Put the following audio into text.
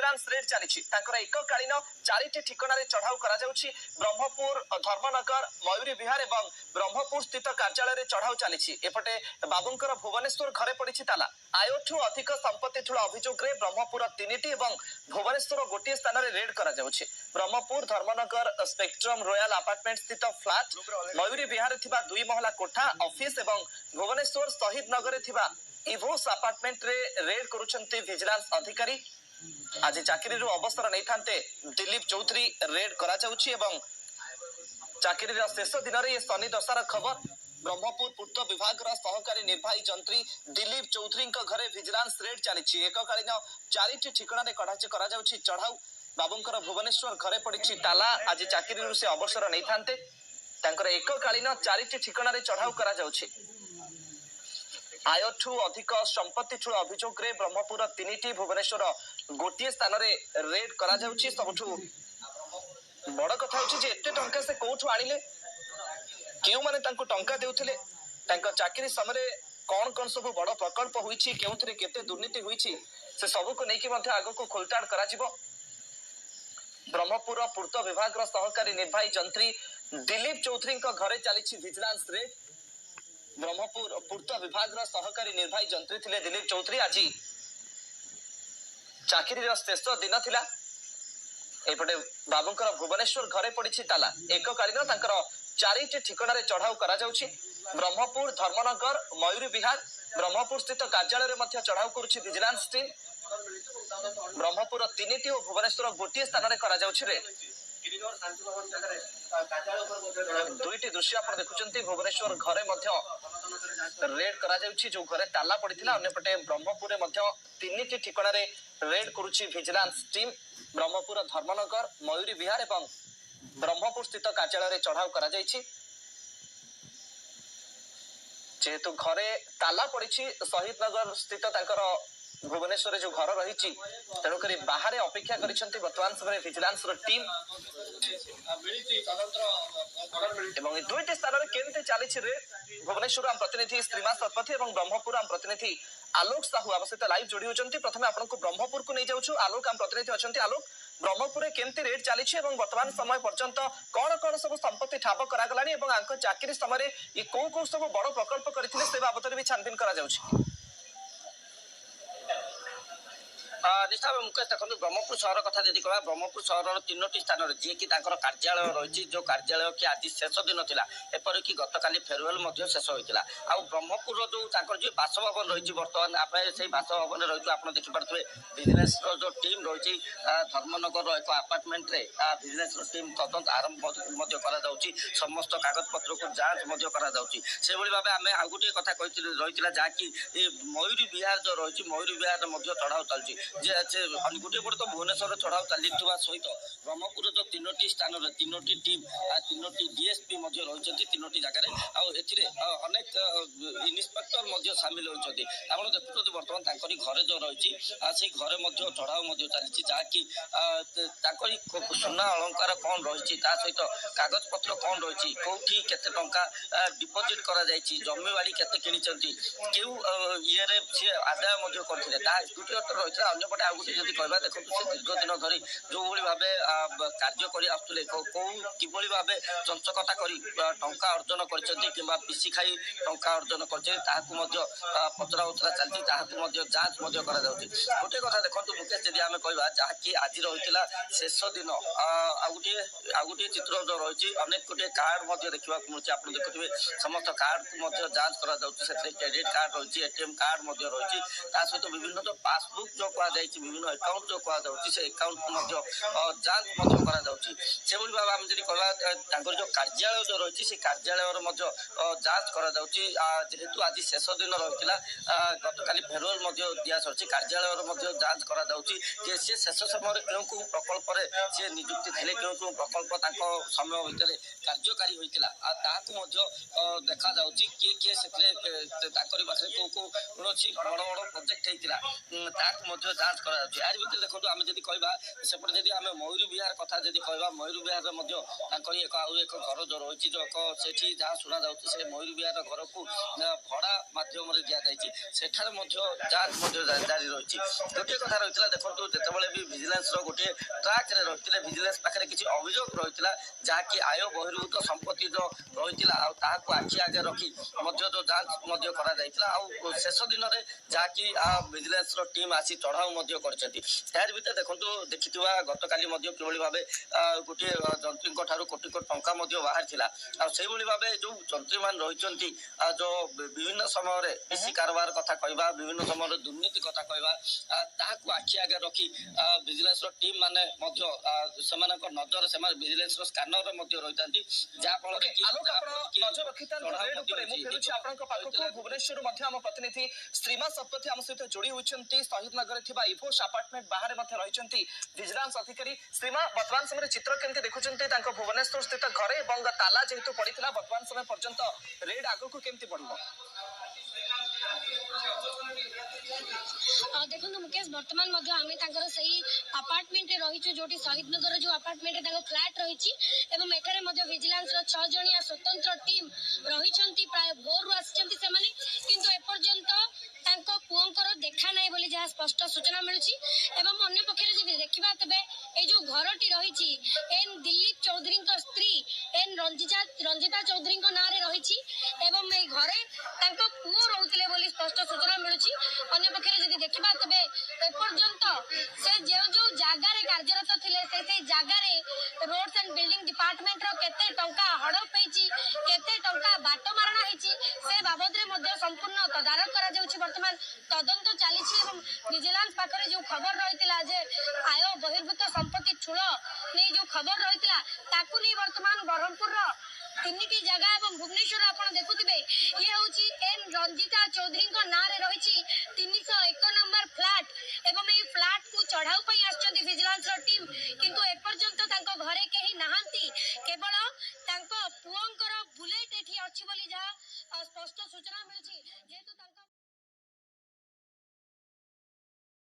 ভিजिलांस red चली एककालीन 4टी ठिकाना चढ़ाऊ ब्रह्मपुर धर्मनगर मयूरी विहार और ब्रह्मपुर स्थित कार्यालय चढ़ाऊ चली एपटे बाबूंकर भुवनेश्वर घरे पड़ी ताला आयठू अधिक संपत्ति ठूल अभियोग ब्रह्मपुर 3टी और भुवनेश्वर गोटे स्थान में रेड कर Brahmapur Dharmanagar spectrum royal apartment स्थित फ्लैट मयूरी विहार थिबा 2 महला कोठा ऑफिस एवं भुवनेश्वर शहीद नगर इवोस अपार्टमेंट रे रेड करुछंती विजिलेंस अधिकारी आज चाकरी अवसर नहीं थांते दिलीप चौधरी रेड करा जाउछि एवं चाकरी शेष दिन में ये शनि दशार खबर ब्रह्मपुर पूर्त विभाग सहकारी निर्वाही जंत्री दिलीप चौधरी घरे विजिलेंस रेड चली एककालीन 4टी ठिकाना चढ़ाऊ बाबूंकर भुवनेश्वर घरे पड़ी ताला आज चाकरी से अवसर नहीं थांते एककालीन 4टी ठिकाना चढ़ाऊ करा जाउछि आयठू अधिक संपत्ति ठूल अभियोग ब्रह्मपुर 3टी भुवनेश्वर गोटे स्थान में रेड करा जाउछि सबठू बड़ कथा होछि जे एते टंका से कोठू आनिले केउ माने तांको टंका देउथिले तांको चाकरी समय कौन कौन सब बड़ प्रकल्प होईछि केउथरे केते दुर्नीति होईछि से सब को नेकी मध्ये आगो को खोलताड़ करा जिवो ब्रह्मपुर पूर्त विभाग सहकारी निर्वाही जंत्री दिलीप चौधरी घरे चली विजिलेंस रेड ब्रह्मपुर पूर्त विभाग सहकारी निर्वाही जंत्री थिले दिलीप चौधरी आज चाकरी शेष दिन थिला एपटे बाबूंकर भुवनेश्वर घरे पड़ी ताला एककालीन 4टी ठिकाना चढ़ाऊ करा जाउछि ब्रह्मपुर धर्मनगर मयूरी विहार ब्रह्मपुर स्थित कार्यालय में चढ़ाऊ करुछि विजिलेंस टीम ब्रह्मपुर 3टी और भुवनेश्वर गोटे स्थान में करा जाउछि रेड 2टी दृश्य आप देखुचंती भुवनेश्वर घरे रेड करा जाउछि जो घरे ताला पड़िथिला अन्यपटे ब्रह्मपुर में 3टी ठिकाना रेड करुछि विजिलेंस टीम ब्रह्मपुर धर्मनगर मयूरी विहार और ब्रह्मपुर स्थित कार्यालय चढ़ाऊ करा जाइछि जेहेतु घरे ताला पड़ी शहीद नगर स्थित भुवनेश्वर जो घर रही तेणुक बाहर अपेक्षा कर बर्तमान समय विजिलेंस टीम एवं 2टी स्थान में केमती चली भुवनेश्वर आम प्रतिनिधि श्रीमा शतपथी और ब्रह्मपुर आम प्रतिनिधि आलोक साहू आम सहित लाइव जोड़ी होती प्रथम आपको ब्रह्मपुर को नहीं जाऊँ आलोक आम प्रतिनिधि अच्छा आलोक ब्रह्मपुर केमती रेड चली वर्तमान समय पर्यंत कौन कौन सब संपत्ति ठाप करा चाकरी समय ये कौ सब बड़ प्रकल्प करते से बाबद भी छानबीन करा निष्ठा मुकेश देखो ब्रह्मपुर सहर कथा जी कह ब्रह्मपुर सहर 3टी स्थान जी की कार्यालय रही जो कार्यालय की आज शेष दिन था एपरिक गतकाली फेरवेल शेष होता आ ब्रह्मपुर जो बासभवन रही बर्तमान आप से बासभवन रही आप देखिपे बिजनेस जो टीम रही धर्मनगर एक अपार्टमेंट रे बिजनेस टीम तदंत आरंभ कर समस्त कागज पत्र को जांच से भाव आम आउ गोटे कथा रही जहाँकि मयूरी विहार जो रही मयूरी विहार चढ़ाऊ चलती गोटे पटे तो भुवनेश्वर चढ़ाऊ चली सहित ब्रह्मपुर जो 3टी स्थान 3टी टीम 3टी डीएसपी रही 3टी जगह अनेक इन्स्पेक्टर सामिल होती आप देखुं बर्तमान घरे जो रही से घरे चढ़ाऊ चली जहाँकि सुना अलंकार कौन रही सहित कागज पत्र कौन रही कौटी केते टंका डिपोजिट कर जमीबाड़ी केते किनिचंती केउ ये सी आदाय करते द्वितीय रही अंपटे आ गए जब कह देखो दीर्घ दिन धरी जो भाव कार्य कर किभली भाव चंचकता कर टंका अर्जन कर पिसी खाई टंका अर्जन कर पचरा उचरा चलती जांच गोटे कथा देखो मुकेश जदि आम कह जहाँकि आज रही शेष दिन आ गोटे चित्र जो रही अनेक गोटे कार्ड देखा मिलूँ आप देखुए समस्त कार्ड को जांच कर क्रेडिट कार्ड रही एटीएम कार्ड रही सहित विभिन्न जो पासबुक जो कहुई विभिन्न अकाउंट जो कहुई से अकाउंट को जांच से भाव आम जी कह जो कार्यालय जो रही से कार्यालय जांच कर जेहेतु आज शेष दिन रही गतकाली फेरवेल दिया सर कार्यालय जांच कर शेष समय क्यों प्रकल्प सी निजुक्ति थे क्यों प्रकल्प समय भितर कार्यकारी होता देखा किए किए से पाखे कौ कौन बड़ बड़ प्रोजेक्ट होता जांच कर आज भितर देखो आम जब कह सेपटे जब आम मयूरी विहार कथा जब कह मयूरी विहार एक घर जो रही जो से जहाँ शुणा जा मयूरी विहार घर को भड़ा मध्यम दि जाए जांच जारी रही गोटे कथा रही देखो जिते भी विजिलेंस ଭିଜିଲାନ୍ସ गोटे ट्राक रे रही भिजिलेंस पाखे किसी अभियोग रही जहाँकि आय बहिर्भूत संपत्ति जो रही आखि आगे रखी जो जांच शेष दिन में जहाँकि भिजिलेंस टीम आसी चढ़ाऊ कर भितर देखो देखि गतकाली किभली भाव गोटे जंत्री ठार कोटी कोटी टंका बाहर से भाव जो जंत्री मान रही जो विभिन्न समय पीसी कारबार कथा कहवा विभिन्न समय दुर्नीति कथा कहवा आखि आगे रखी भिजिलेंस टीम माने नजर से भिजिलेंस स्कानर रही जहाँफल भुवनेश्वर प्रतिनिधि श्रीमा सतपथी आम सहित जोड़ी होती शहीद नगर इफोस अपार्टमेंट बाहर रही विजिलेंस अधिकारी श्रीमा वर्तमान समय चित्र केमती देखुं भुवनेश्वर स्थित घरे ताला जेहेतु पड़ा वर्तमान समय पर्यंत रेड आगक केमती बढ़ देखो मुकेश बर्तमान आम अपार्टमेंट रही जो शहीद नगर जो अपार्टमेंट फ्लैट रही एठारे विजिलेंस 6 जणिया स्वतंत्र टीम रही प्राय भोर किंतु पुओंकर देखा ना बोली जहाँ स्पष्ट सूचना मिलूची एवं अन्य पक्षरे जब देखा तेरे ये जो घरटी रही एन दिलीप चौधरी स्त्री एन रंजिता चौधरी ना रही एवं ये घरे पुओ रोते बोली स्पष्ट सूचना मिलूची अन्य पक्षरे जब देखा तेरे एपर्यंत से